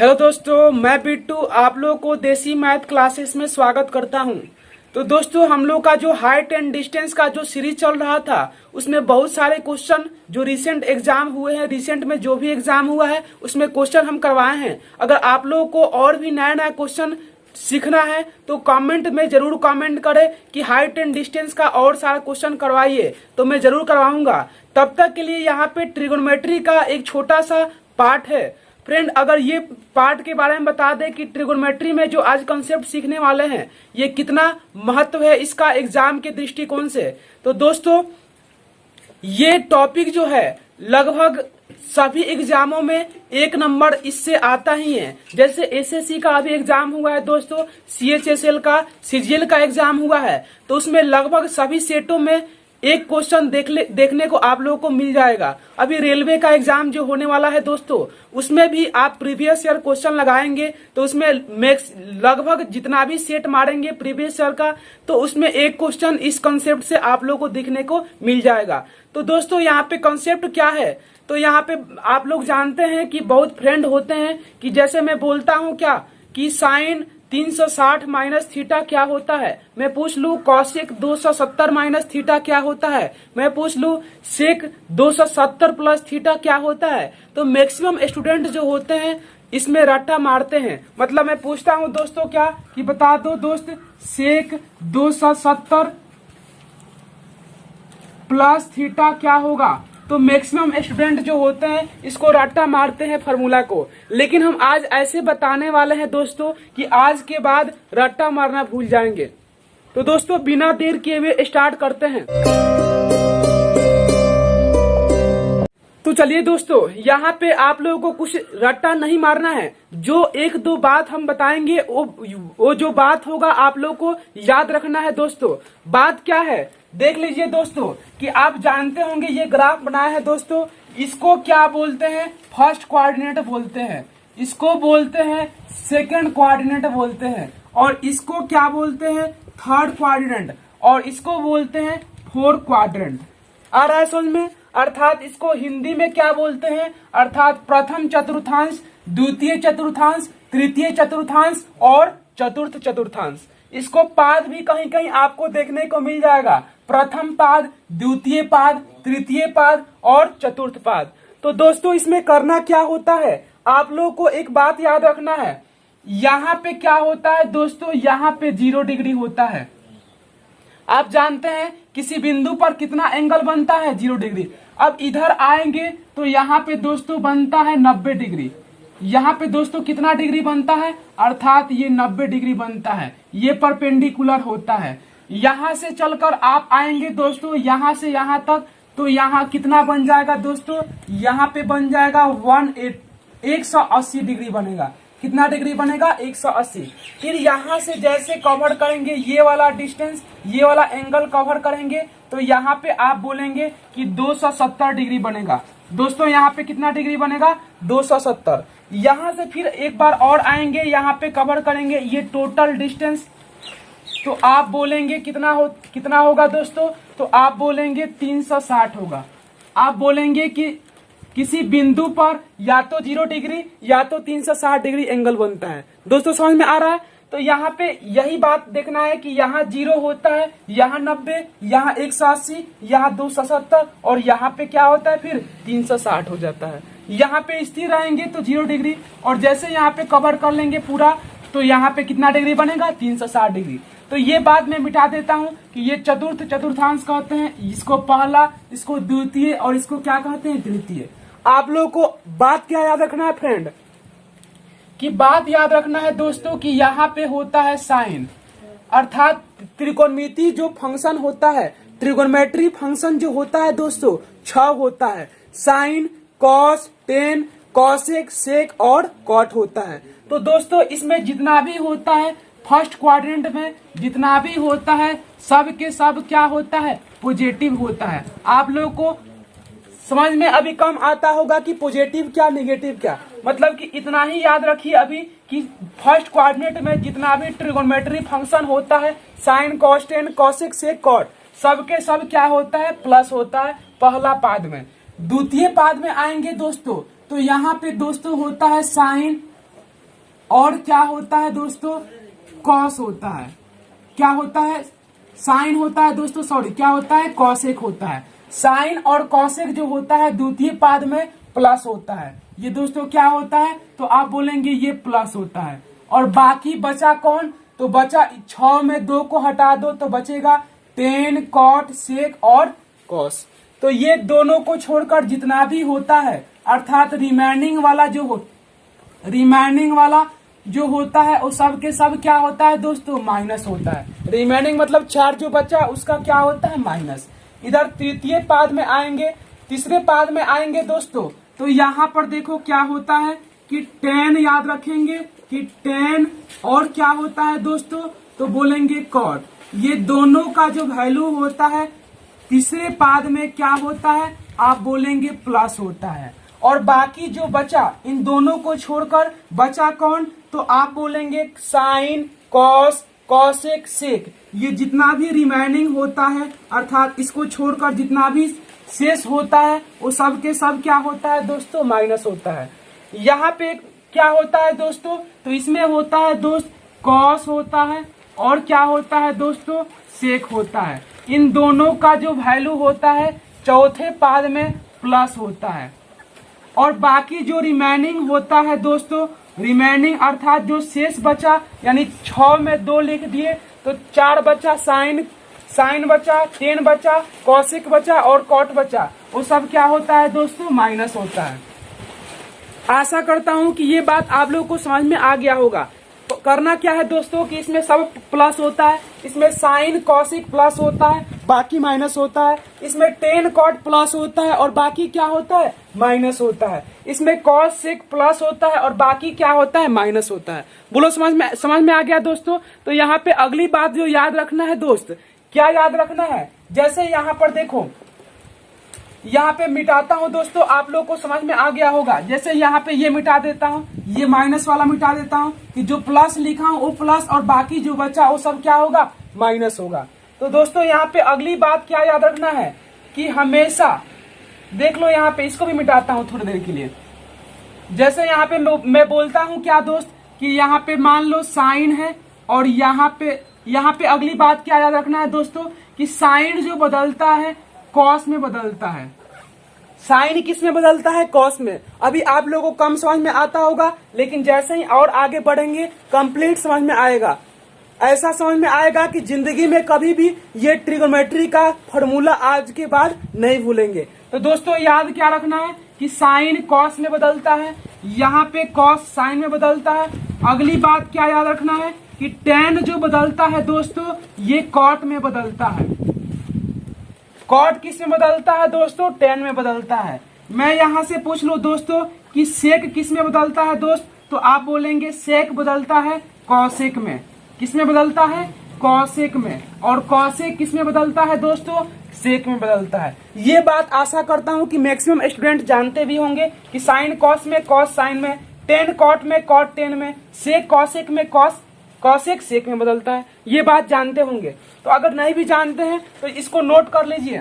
Hello दोस्तों, मैं बिट्टू आप लोगों को देसी मैथ क्लासेस में स्वागत करता हूं। तो दोस्तों, हम लोग का जो हाइट एंड डिस्टेंस का जो सीरीज चल रहा था उसमें बहुत सारे क्वेश्चन जो रिसेंट एग्जाम हुए हैं, रिसेंट में जो भी एग्जाम हुआ है उसमें क्वेश्चन हम करवाए हैं। अगर आप लोगों को और भी नया नया क्वेश्चन सीखना है तो कमेंट में जरूर कमेंट करें कि हाइट एंड डिस्टेंस का और सारा क्वेश्चन करवाइए, तो मैं जरूर करवाऊंगा। तब तक के लिए यहाँ पे ट्रिगोनोमेट्री का एक छोटा सा पार्ट है। फ्रेंड, अगर ये पार्ट के बारे में बता दें कि ट्रिगोनोमेट्री में जो आज कंसेप्ट सीखने वाले हैं ये कितना महत्व है इसका एग्जाम के दृष्टिकोण से। तो दोस्तों, ये टॉपिक जो है लगभग सभी एग्जामों में एक नंबर इससे आता ही है। जैसे एसएससी का अभी एग्जाम हुआ है दोस्तों, सीएचएसएल का, सीजीएल का एग्जाम हुआ है, तो उसमें लगभग सभी सेटों में एक क्वेश्चन देखने को आप लोगों को मिल जाएगा। अभी रेलवे का एग्जाम जो होने वाला है दोस्तों, उसमें भी आप प्रीवियस ईयर क्वेश्चन लगाएंगे तो उसमें मैक्स लगभग जितना भी सेट मारेंगे प्रीवियस ईयर का, तो उसमें एक क्वेश्चन इस कंसेप्ट से आप लोगों को दिखने को मिल जाएगा। तो दोस्तों, यहाँ पे कंसेप्ट क्या है, तो यहाँ पे आप लोग जानते हैं कि बहुत फ्रेंड होते हैं कि जैसे मैं बोलता हूँ क्या कि साइन 360 माइनस थीटा क्या होता है, मैं पूछ लूं कॉसेक 270 माइनस थीटा क्या होता है, मैं पूछ लूं सेक 270 प्लस थीटा क्या होता है। तो मैक्सिमम स्टूडेंट जो होते हैं इसमें रट्टा मारते हैं। मतलब मैं पूछता हूं दोस्तों क्या कि बता दो दोस्त, सेक 270 प्लस थीटा क्या होगा, तो मैक्सिमम स्टूडेंट जो होते हैं इसको रट्टा मारते हैं फार्मूला को। लेकिन हम आज ऐसे बताने वाले हैं दोस्तों कि आज के बाद रट्टा मारना भूल जाएंगे। तो दोस्तों, बिना देर किए हुए स्टार्ट करते हैं। तो चलिए दोस्तों, यहाँ पे आप लोगों को कुछ रट्टा नहीं मारना है। जो एक दो बात हम बताएंगे वो जो बात होगा आप लोग को याद रखना है दोस्तों। बात क्या है देख लीजिए दोस्तों, कि आप जानते होंगे ये ग्राफ बनाया है दोस्तों, इसको क्या बोलते हैं, फर्स्ट कोऑर्डिनेट बोलते हैं, इसको बोलते हैं सेकंड कोऑर्डिनेट बोलते हैं, और इसको क्या बोलते हैं थर्ड क्वाड्रेंट, और इसको बोलते हैं फोर्थ क्वाड्रेंट। आ रहा है समझ में? अर्थात इसको हिंदी में क्या बोलते हैं, अर्थात प्रथम चतुर्थांश, द्वितीय चतुर्थांश, तृतीय चतुर्थांश और चतुर्थ चतुर्थांश। इसको पाद भी कहीं कहीं आपको देखने को मिल जाएगा, प्रथम पाद, द्वितीय पाद, तृतीय पाद और चतुर्थ पाद। तो दोस्तों, इसमें करना क्या होता है, आप लोगों को एक बात याद रखना है। यहाँ पे क्या होता है दोस्तों, यहाँ पे 0 डिग्री होता है। आप जानते हैं किसी बिंदु पर कितना एंगल बनता है, 0 डिग्री। अब इधर आएंगे तो यहाँ पे दोस्तों बनता है 90 डिग्री। यहाँ पे दोस्तों कितना डिग्री बनता है, अर्थात ये 90 डिग्री बनता है, ये परपेंडिकुलर होता है। यहाँ से चलकर आप आएंगे दोस्तों यहाँ से यहाँ तक, तो यहाँ कितना बन जाएगा दोस्तों, यहाँ पे बन जाएगा 180 डिग्री बनेगा। कितना डिग्री बनेगा, 180। फिर यहाँ से जैसे कवर करेंगे ये वाला डिस्टेंस, ये वाला एंगल कवर करेंगे, तो यहाँ पे आप बोलेंगे कि 270 डिग्री बनेगा। दोस्तों, यहाँ पे कितना डिग्री बनेगा, 270। यहाँ से फिर एक बार और आएंगे, यहाँ पे कवर करेंगे ये टोटल डिस्टेंस, तो आप बोलेंगे कितना होगा दोस्तों, तो आप बोलेंगे 360 होगा। आप बोलेंगे कि किसी बिंदु पर या तो 0 डिग्री या तो 360 डिग्री एंगल बनता है। दोस्तों, समझ में आ रहा है? तो यहाँ पे यही बात देखना है कि यहाँ 0 होता है, यहाँ 90, यहाँ 180, यहाँ 270 और यहाँ पे क्या होता है फिर 360 हो जाता है। यहाँ पे स्थिर रहेंगे तो 0 डिग्री, और जैसे यहाँ पे कवर कर लेंगे पूरा तो यहाँ पे कितना डिग्री बनेगा, 360 डिग्री। तो ये बात मैं मिटा देता हूँ कि ये चतुर्थ चतुर्थांश कहते हैं, इसको पहला, इसको द्वितीय और इसको क्या कहते हैं, तृतीय। आप लोगों को बात क्या याद रखना है फ्रेंड, कि बात याद रखना है दोस्तों कि यहाँ पे होता है साइन, अर्थात त्रिकोणमिति जो फंक्शन होता है, त्रिकोणमेट्री फंक्शन जो होता है दोस्तों 6 होता है, साइन, कॉस, टेन, कॉसेक, सेक और कॉट होता है। तो दोस्तों, इसमें जितना भी होता है फर्स्ट क्वाड्रेंट में जितना भी होता है सब के सब क्या होता है, पॉजिटिव होता है। आप लोगों को समझ में अभी कम आता होगा कि पॉजिटिव क्या निगेटिव क्या, मतलब कि इतना ही याद रखिए अभी कि फर्स्ट क्वाड्रेंट में जितना भी ट्रिगोनोमेट्री फंक्शन होता है, साइन, कॉस, टेन, कॉसेक, सेक, कॉट, सबके सब क्या होता है, प्लस होता है पहला पाद में। द्वितीय पाद में आएंगे दोस्तों तो यहाँ पे दोस्तों होता है साइन, और क्या होता है दोस्तों, कॉस होता है। क्या होता है, साइन होता है दोस्तों, सॉरी क्या होता है, कॉसेक होता है। साइन और कॉसेक जो होता है द्वितीय पाद में प्लस होता है। ये दोस्तों क्या होता है, तो आप बोलेंगे ये प्लस होता है। और बाकी बचा कौन, तो बचा 6 में 2 को हटा दो तो बचेगा टेन, कॉट, सेक और कॉस। तो ये दोनों को छोड़कर जितना भी होता है अर्थात रिमेनिंग वाला जो होता है वो सब के सब क्या होता है दोस्तों, माइनस होता है। रिमेनिंग मतलब 4 जो बचा उसका क्या होता है, माइनस। इधर तृतीय पाद में आएंगे, तीसरे पाद में आएंगे दोस्तों, तो यहाँ पर देखो क्या होता है कि 10 याद रखेंगे कि 10 और क्या होता है दोस्तों, तो बोलेंगे कॉट। ये दोनों का जो वैल्यू होता है तीसरे पाद में क्या होता है, आप बोलेंगे प्लस होता है। और बाकी जो बचा इन दोनों को छोड़कर बचा कौन, तो आप बोलेंगे साइन, कॉस, कॉसेक, सेक। ये जितना भी रिमेनिंग होता है अर्थात इसको छोड़कर जितना भी शेष होता है वो सब के सब क्या होता है दोस्तों, माइनस होता है। यहाँ पे क्या होता है दोस्तों, तो इसमें होता है दोस्त कॉस होता है और क्या होता है दोस्तों, सेक होता है। इन दोनों का जो वैल्यू होता है चौथे पाद में प्लस होता है। और बाकी जो रिमेनिंग होता है दोस्तों, रिमेनिंग अर्थात जो शेष बचा यानी 6 में 2 लिख दिए तो 4 बचा साइन बचा, 10 बचा, कॉसेक बचा और कॉट बचा, वो सब क्या होता है दोस्तों, माइनस होता है। आशा करता हूं कि ये बात आप लोगों को समझ में आ गया होगा। तो करना क्या है दोस्तों कि इसमें सब प्लस होता है, इसमें साइन कॉसिक प्लस होता है, बाकी माइनस होता है। इसमें 10 कॉट प्लस होता है और बाकी क्या होता है, माइनस होता है। इसमें कॉस सेक प्लस होता है और बाकी क्या होता है, माइनस होता है। बोलो समझ में आ गया दोस्तों। तो यहाँ पे अगली बात जो याद रखना है दोस्त, क्या याद रखना है, जैसे यहाँ पर देखो, यहाँ पे मिटाता हूँ दोस्तों, आप लोग को समझ में आ गया होगा। जैसे यहाँ पे ये मिटा देता हूँ, ये माइनस वाला मिटा देता हूँ कि जो प्लस लिखा हूँ वो प्लस और बाकी जो बचा वो सब क्या होगा, माइनस होगा। तो दोस्तों यहाँ पे अगली बात क्या याद रखना है कि हमेशा देख लो, यहाँ पे इसको भी मिटाता हूँ थोड़ी देर के लिए। जैसे यहाँ पे मैं बोलता हूँ क्या दोस्त कि यहाँ पे मान लो साइन है और यहाँ पे अगली बात क्या याद रखना है दोस्तों कि साइन जो बदलता है कॉस में बदलता है। साइन किस में बदलता है, कॉस में। अभी आप लोगों को कम समझ में आता होगा, लेकिन जैसे ही और आगे बढ़ेंगे कंप्लीट समझ में आएगा। ऐसा समझ में आएगा कि जिंदगी में कभी भी ये ट्रिगोनोमेट्री का फॉर्मूला आज के बाद नहीं भूलेंगे। तो दोस्तों याद क्या रखना है कि साइन कॉस में बदलता है, यहाँ पे कॉस साइन में बदलता है। अगली बात क्या याद रखना है कि टेन जो बदलता है दोस्तों ये कॉट में बदलता है। कॉट किस में बदलता है दोस्तों, 10 में बदलता है। मैं यहाँ से पूछ लूं दोस्तों कि सेक किस में बदलता है दोस्त, तो आप बोलेंगे सेक बदलता है कॉसेक में। किस में बदलता है, कॉसेक में। और कॉसेक किस में बदलता है दोस्तों, सेक में बदलता है। ये बात आशा करता हूँ कि मैक्सिमम स्टूडेंट जानते भी होंगे कि साइन कॉस में, कॉस साइन में, 10 कॉट में, कॉट 10 में, सेक कॉसेक में, कॉसेक सेक में बदलता है। ये बात जानते होंगे। तो अगर नहीं भी जानते हैं तो इसको नोट कर लीजिए।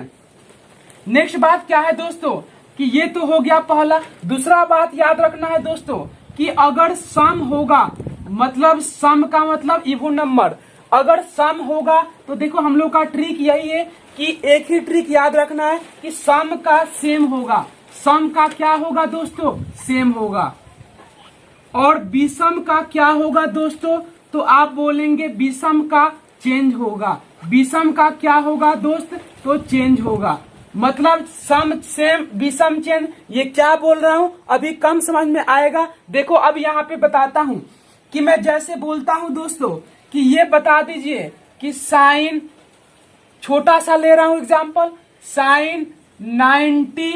नेक्स्ट बात क्या है दोस्तों कि ये तो हो गया पहला। दूसरा बात याद रखना है दोस्तों कि अगर सम होगा, मतलब सम का मतलब इवन नंबर, अगर सम होगा तो देखो हम लोग का ट्रिक यही है कि एक ही ट्रिक याद रखना है कि सम का सेम होगा। सम का क्या होगा दोस्तों, सेम होगा। और विषम का क्या होगा दोस्तों, तो आप बोलेंगे विषम का चेंज होगा। विषम का क्या होगा दोस्त, तो चेंज होगा। मतलब सम सेम विषम चेंज, ये क्या बोल रहा हूं अभी कम समझ में आएगा। देखो अब यहाँ पे बताता हूं कि मैं जैसे बोलता हूं दोस्तों कि ये बता दीजिए कि साइन, छोटा सा ले रहा हूं example, sine 90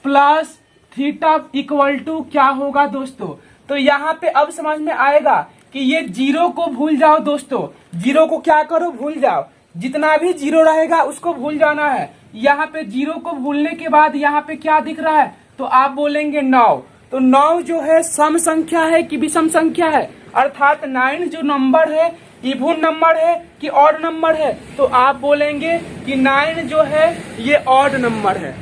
plus theta equal to क्या होगा दोस्तों। तो यहाँ पे अब समझ में आएगा कि ये जीरो को भूल जाओ दोस्तों। जीरो को क्या करो, भूल जाओ। जितना भी जीरो रहेगा उसको भूल जाना है। यहाँ पे जीरो को भूलने के बाद यहाँ पे क्या दिख रहा है, तो आप बोलेंगे 9। तो 9 जो है सम संख्या है कि विषम संख्या है, अर्थात 9 जो नंबर है इवन नंबर है कि ऑड नंबर है, तो आप बोलेंगे कि 9 जो है ये ऑड नंबर है।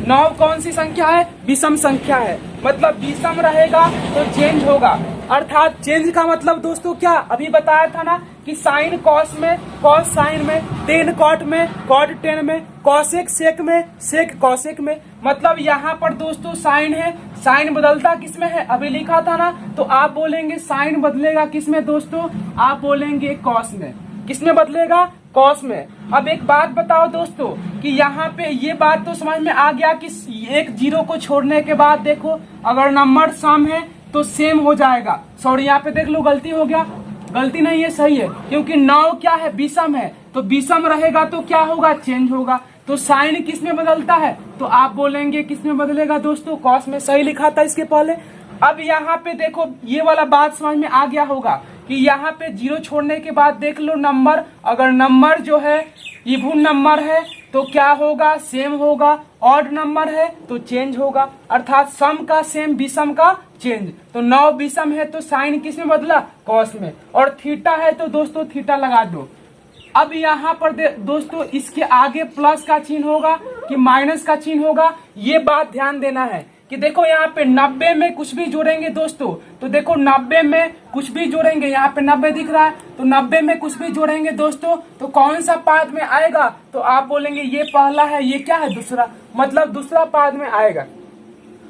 9 कौन सी संख्या है, विषम संख्या है। मतलब विषम रहेगा तो चेंज होगा। अर्थात चेंज का मतलब दोस्तों क्या, अभी बताया था ना कि साइन कॉस में, कॉस साइन में, टेन कॉट में, कॉट टेन में, कॉसेक सेक में, सेक कॉसेक में। मतलब यहाँ पर दोस्तों साइन है, साइन बदलता किसमें है, अभी लिखा था ना, तो आप बोलेंगे साइन बदलेगा किसमें दोस्तों, आप बोलेंगे कॉस में। किसमें बदलेगा, कॉस में। अब एक बात बताओ दोस्तों कि यहाँ पे ये बात तो समझ में आ गया कि एक जीरो को छोड़ने के बाद देखो अगर नंबर सम है तो सेम हो जाएगा। सॉरी यहाँ पे देख लो गलती हो गया, गलती नहीं है, सही है, क्योंकि 9 क्या है, विषम है, तो विषम रहेगा तो क्या होगा, चेंज होगा। तो साइन किस में बदलता है, तो आप बोलेंगे किस में बदलेगा दोस्तों, कॉस में। सही लिखा था इसके पहले। अब यहाँ पे देखो ये वाला बात समझ में आ गया होगा कि यहाँ पे जीरो छोड़ने के बाद देख लो नंबर, अगर नंबर जो है इवन नंबर है तो क्या होगा, सेम होगा, ऑड नंबर है तो चेंज होगा, अर्थात सम का सेम, विषम का चेंज। तो 9 विषम है तो साइन किस में बदला, कॉस में, और थीटा है तो दोस्तों थीटा लगा दो। अब यहाँ पर दोस्तों इसके आगे प्लस का चिन्ह होगा कि माइनस का चिन्ह होगा, ये बात ध्यान देना है कि देखो यहाँ पे 90 में कुछ भी जोड़ेंगे दोस्तों, तो देखो 90 में कुछ भी जोड़ेंगे, यहाँ पे 90 दिख रहा है, तो 90 में कुछ भी जोड़ेंगे दोस्तों तो कौन सा पाद में आएगा, तो आप बोलेंगे ये पहला है, ये क्या है, दूसरा, मतलब दूसरा पाद में आएगा।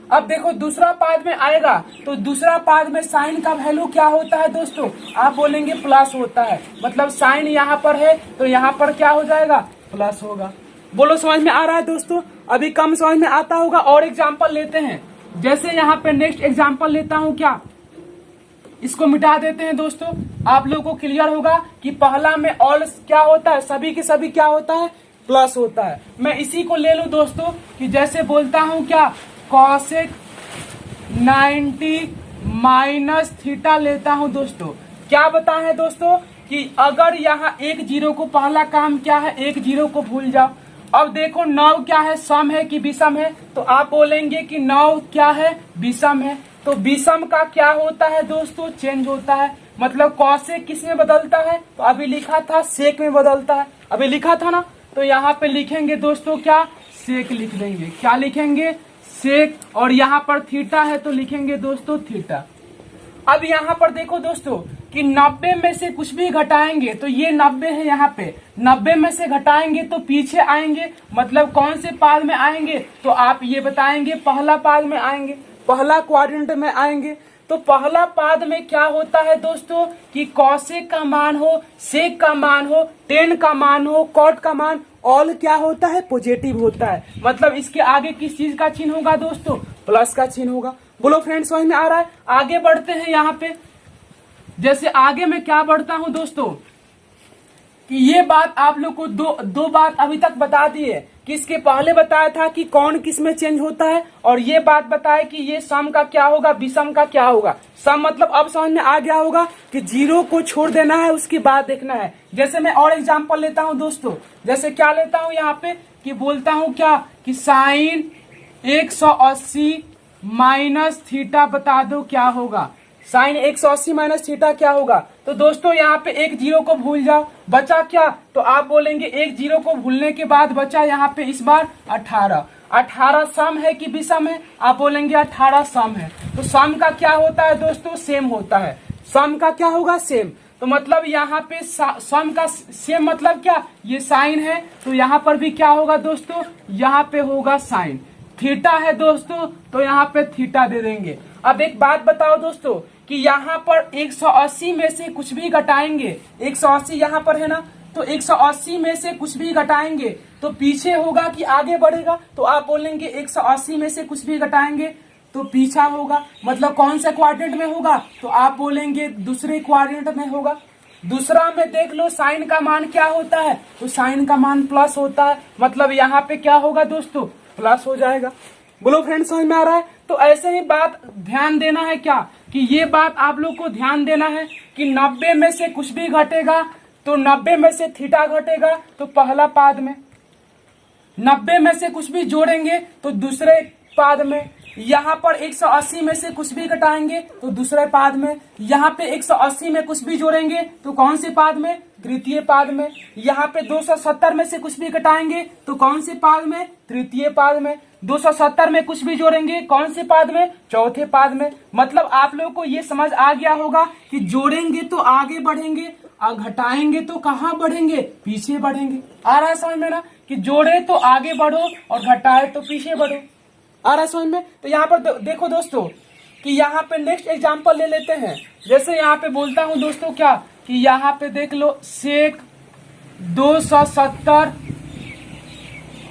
अब देखो दूसरा पाद में आएगा तो दूसरा पाद में साइन का वैल्यू क्या होता है दोस्तों, आप बोलेंगे प्लस होता है, मतलब साइन यहाँ पर है तो यहाँ पर क्या हो जाएगा, प्लस होगा। बोलो समझ में आ रहा है दोस्तों, अभी कम समझ में आता होगा। और एग्जाम्पल लेते हैं, जैसे यहाँ पे नेक्स्ट एग्जाम्पल लेता हूँ, क्या इसको मिटा देते हैं दोस्तों, आप लोगों को क्लियर होगा कि पहला में ऑल क्या होता है, सभी के सभी क्या होता है, प्लस होता है। मैं इसी को ले लूं दोस्तों कि जैसे बोलता हूं क्या, कॉसेक 90 माइनस थीटा लेता हूं दोस्तों। क्या बताएं दोस्तों कि अगर यहाँ एक जीरो को, पहला काम क्या है, एक जीरो को भूल जाओ। अब देखो 9 क्या है, सम है कि विषम है, तो आप बोलेंगे कि 9 क्या है, विषम है। तो विषम का क्या होता है दोस्तों, चेंज होता है, मतलब कॉसेक किस में बदलता है, तो अभी लिखा था सेक में बदलता है, अभी लिखा था ना, तो यहाँ पे लिखेंगे दोस्तों क्या, सेक लिख देंगे, क्या लिखेंगे, सेक, और यहाँ पर थीटा है तो लिखेंगे दोस्तों थीटा। अब यहाँ पर देखो दोस्तों कि 90 में से कुछ भी घटाएंगे, तो ये 90 है, यहाँ पे 90 में से घटाएंगे तो पीछे आएंगे, मतलब कौन से पाद में आएंगे, तो आप ये बताएंगे पहला पाद में आएंगे, पहला क्वाड्रेंट में आएंगे। तो पहला पाद में क्या होता है दोस्तों कि कॉसेक का मान हो, सेक का मान हो, टेन का मान हो, कॉट का मान, ऑल क्या होता है, पॉजिटिव होता है, मतलब इसके आगे किस चीज का चिन्ह होगा दोस्तों, प्लस का चिन्ह होगा। बोलो फ्रेंड्स समझ में आ रहा है। आगे बढ़ते हैं, यहाँ पे जैसे आगे मैं क्या बढ़ता हूं दोस्तों कि ये बात आप लोग को दो बात अभी तक बता दी है कि इसके पहले बताया था कि कौन किस में चेंज होता है, और ये बात बताया कि ये सम का क्या होगा, विषम का क्या होगा। सम मतलब अब समझ में आ गया होगा कि जीरो को छोड़ देना है, उसके बाद देखना है। जैसे मैं और एग्जांपल लेता हूं दोस्तों, जैसे क्या लेता हूं यहाँ पे कि बोलता हूं क्या कि साइन 180 माइनस थीटा बता दो क्या होगा, साइन 180 माइनस थीटा क्या होगा। तो दोस्तों यहाँ पे एक जीरो को भूल जाओ, बचा क्या, तो आप बोलेंगे एक जीरो को भूलने के बाद बचा यहाँ पे इस बार 18। 18 सम है कि विषम है, आप बोलेंगे 18 सम है। तो सम का क्या होता है दोस्तों, सेम होता है, सम का क्या होगा, सेम। तो मतलब यहाँ पे सम का सेम मतलब क्या, ये साइन है तो यहाँ पर भी क्या होगा दोस्तों, यहाँ पे होगा साइन। थीटा है दोस्तों तो यहाँ पे थीटा दे देंगे। अब एक बात बताओ दोस्तों कि यहाँ पर 180 में से कुछ भी घटाएंगे, 180 यहाँ पर है ना, तो 180 में से कुछ भी घटाएंगे तो पीछे होगा कि आगे बढ़ेगा, तो आप बोलेंगे 180 में से कुछ भी घटाएंगे तो पीछा होगा, मतलब कौन सा क्वाड्रेंट में होगा, तो आप बोलेंगे दूसरे क्वाड्रेंट में होगा। दूसरा में देख लो साइन का मान क्या होता है, तो साइन का मान प्लस होता है, मतलब यहाँ पे क्या होगा दोस्तों, प्लस हो जाएगा। बोलो फ्रेंड्स समझ में आ रहा है। तो ऐसे ही बात ध्यान देना है क्या कि ये बात आप लोग को ध्यान देना है कि 90 में से कुछ भी घटेगा तो 90 में से थीटा घटेगा तो पहला पाद में, 90 में से कुछ भी जोड़ेंगे तो दूसरे पाद में, यहाँ पर 180 में से कुछ भी घटाएंगे तो दूसरे पाद में, यहाँ पे 180 में कुछ भी जोड़ेंगे तो कौन से पाद में, तृतीय पाद में। यहाँ पे 270 में से कुछ भी घटाएंगे तो कौन से पाद में, तृतीय पाद में। 270 में कुछ भी जोड़ेंगे कौन से पाद में, चौथे पाद में। मतलब आप लोगों को ये समझ आ गया होगा कि जोड़ेंगे तो आगे बढ़ेंगे और घटाएंगे तो कहाँ बढ़ेंगे, पीछे बढ़ेंगे। आ रहा है समझ में ना, कि जोड़े तो आगे बढ़ो और घटाए तो पीछे बढ़ो। आ रहा है समझ में। तो यहाँ पर देखो दोस्तों कि यहाँ पे नेक्स्ट एग्जांपल ले लेते हैं। जैसे यहाँ पे बोलता हूँ दोस्तों क्या, कि यहाँ पे देख लो सेक 270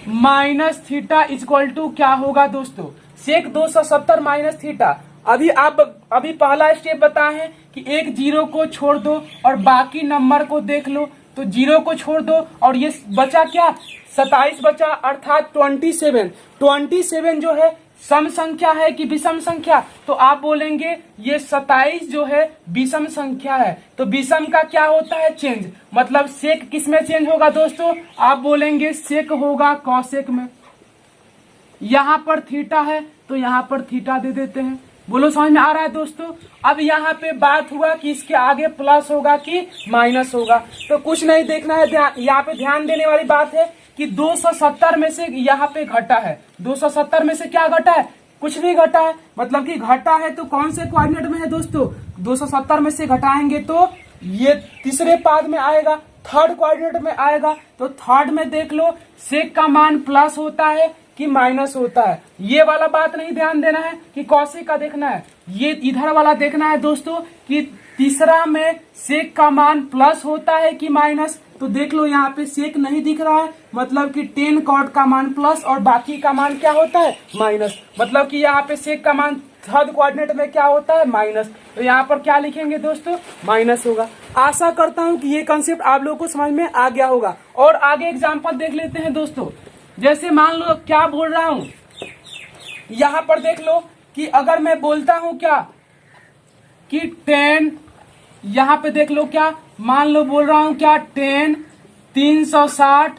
माइनस थीटा इक्वल टू क्या होगा दोस्तों, सेक 270 माइनस थीटा। अभी पहला स्टेप बताए कि एक जीरो को छोड़ दो और बाकी नंबर को देख लो। तो जीरो को छोड़ दो और ये बचा क्या, 27 बचा, अर्थात 27 जो है सम संख्या है कि विषम संख्या। तो आप बोलेंगे ये 27 जो है विषम संख्या है। तो विषम का क्या होता है, चेंज। मतलब सेक किस में चेंज होगा दोस्तों, आप बोलेंगे सेक होगा कॉसेक में। यहाँ पर थीटा है तो यहाँ पर थीटा दे देते हैं। बोलो समझ में आ रहा है दोस्तों। अब यहाँ पे बात हुआ कि इसके आगे प्लस होगा कि माइनस होगा। तो कुछ नहीं देखना है, यहाँ पे ध्यान देने वाली बात है कि 270 में से यहाँ पे घटा है। 270 में से क्या घटा है, कुछ भी घटा है। मतलब कि घटा है तो कौन से कोऑर्डिनेट में है दोस्तों, 270 में से घटाएंगे तो ये तीसरे पाद में आएगा, थर्ड कोऑर्डिनेट में आएगा। तो थर्ड में देख लो सेक का मान प्लस होता है कि माइनस होता है। ये वाला बात नहीं ध्यान देना है कि कॉसेक का देखना है, ये इधर वाला देखना है दोस्तों कि तीसरा में सेक का मान प्लस होता है कि माइनस। तो देख लो यहाँ पे सेक नहीं दिख रहा है, मतलब कि 10 कॉट का मान प्लस और बाकी का मान क्या होता है, माइनस। मतलब कि यहाँ पे सेक का मान थर्ड कोऑर्डिनेट में क्या होता है, माइनस। तो यहाँ पर क्या लिखेंगे दोस्तों, माइनस होगा। आशा करता हूँ कि ये कंसेप्ट आप लोगों को समझ में आ गया होगा। और आगे एग्जाम्पल देख लेते हैं दोस्तों। जैसे मान लो क्या बोल रहा हूं, यहां पर देख लो कि अगर मैं बोलता हूं क्या कि 10, यहां पे देख लो क्या, मान लो बोल रहा हूं क्या 10 360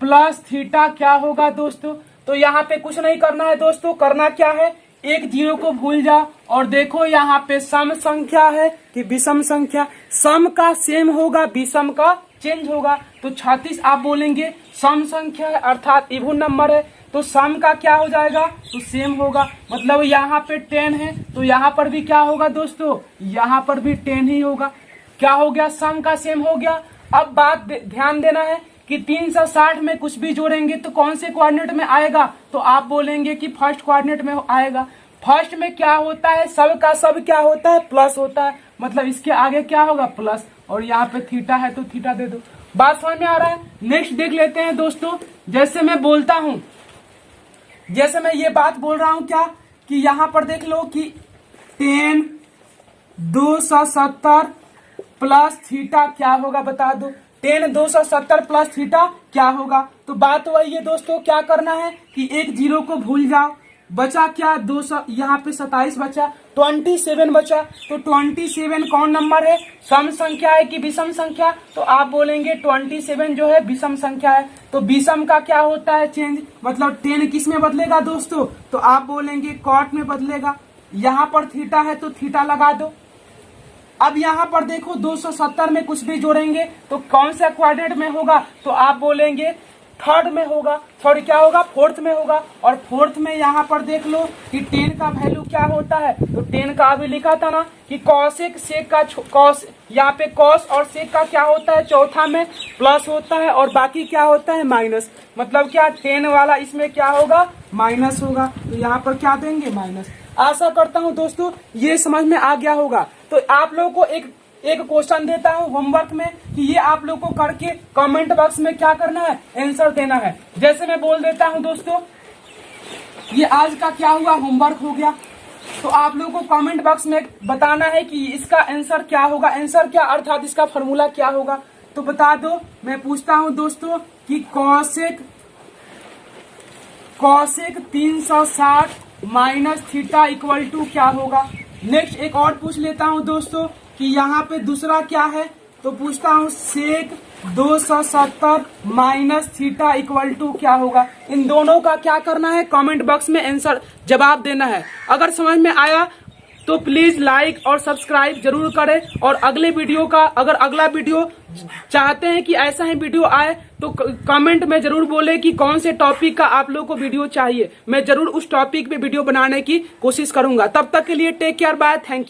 प्लस थीटा क्या होगा दोस्तों। तो यहाँ पे कुछ नहीं करना है दोस्तों, करना क्या है, एक जीरो को भूल जाओ और देखो यहाँ पे सम संख्या है कि विषम संख्या। सम का सेम होगा, विषम का चेंज होगा। तो 36 आप बोलेंगे सम संख्या है, अर्थात इवन नंबर है। तो सम का क्या हो जाएगा, तो सेम होगा। मतलब यहाँ पे 10 है तो यहाँ पर भी क्या होगा दोस्तों, यहाँ पर भी 10 ही होगा। क्या हो गया, सम का सेम हो गया। अब बात ध्यान देना है कि 360 में कुछ भी जोड़ेंगे तो कौन से कोऑर्डिनेट में आएगा, तो आप बोलेंगे कि फर्स्ट कोऑर्डिनेट में आएगा। फर्स्ट में क्या होता है, सब का सब क्या होता है, प्लस होता है। मतलब इसके आगे क्या होगा, प्लस। और यहाँ पे थीटा है तो थीटा दे दो। बात समझ में आ रहा है। नेक्स्ट देख लेते हैं दोस्तों। जैसे मैं बोलता हूं, जैसे मैं ये बात बोल रहा हूं क्या, कि यहाँ पर देख लो कि 10 270 प्लस थीटा क्या होगा, बता दो। 10 270 प्लस थीटा क्या होगा। तो बात वही है दोस्तों, क्या करना है कि एक जीरो को भूल जाओ। बचा क्या, 200, यहाँ पे 27 बचा, 27 बचा। तो 27 कौन नंबर है, सम संख्या है कि विषम संख्या। तो आप बोलेंगे 27 जो है विषम संख्या है। तो विषम का क्या होता है, चेंज। मतलब 10 किस में बदलेगा दोस्तों, तो आप बोलेंगे कॉट में बदलेगा। यहाँ पर थीटा है तो थीटा लगा दो। अब यहाँ पर देखो 270 में कुछ भी जोड़ेंगे तो कौन सा क्वाड्रेंट में होगा, तो आप बोलेंगे थर्ड में होगा, सॉरी क्या होगा, फोर्थ में होगा। और फोर्थ में यहाँ पर देख लो कि 10 का वैल्यू क्या होता है, तो 10 का अभी लिखा था ना कि कॉसेक सेक का कॉस, यहाँ पे कॉस और सेक का क्या होता है, चौथा में प्लस होता है और बाकी क्या होता है, माइनस। मतलब क्या 10 वाला इसमें क्या होगा, माइनस होगा। तो यहाँ पर क्या देंगे, माइनस। आशा करता हूँ दोस्तों ये समझ में आ गया होगा। तो आप लोगों को एक क्वेश्चन देता हूँ होमवर्क में कि ये आप लोग को करके कमेंट बॉक्स में क्या करना है, आंसर देना है। जैसे मैं बोल देता हूँ दोस्तों, ये आज का क्या हुआ, होमवर्क हो गया। तो आप लोगों को कमेंट बॉक्स में बताना है कि इसका आंसर क्या होगा, आंसर क्या अर्थात इसका फॉर्मूला क्या होगा। तो बता दो। मैं पूछता हूँ दोस्तों कि cosec 360 minus theta equal to क्या होगा। नेक्स्ट एक और पूछ लेता हूँ दोस्तों कि यहाँ पे दूसरा क्या है, तो पूछता हूँ सेक 270 माइनस थीटा इक्वल टू क्या होगा। इन दोनों का क्या करना है, कमेंट बॉक्स में आंसर जवाब देना है। अगर समझ में आया तो प्लीज लाइक और सब्सक्राइब जरूर करें। और अगले वीडियो का, अगर अगला वीडियो चाहते हैं कि ऐसा ही वीडियो आए तो कमेंट में जरूर बोले कि कौन से टॉपिक का आप लोग को वीडियो चाहिए। मैं जरूर उस टॉपिक पे वीडियो बनाने की कोशिश करूंगा। तब तक के लिए take care, bye, thank you.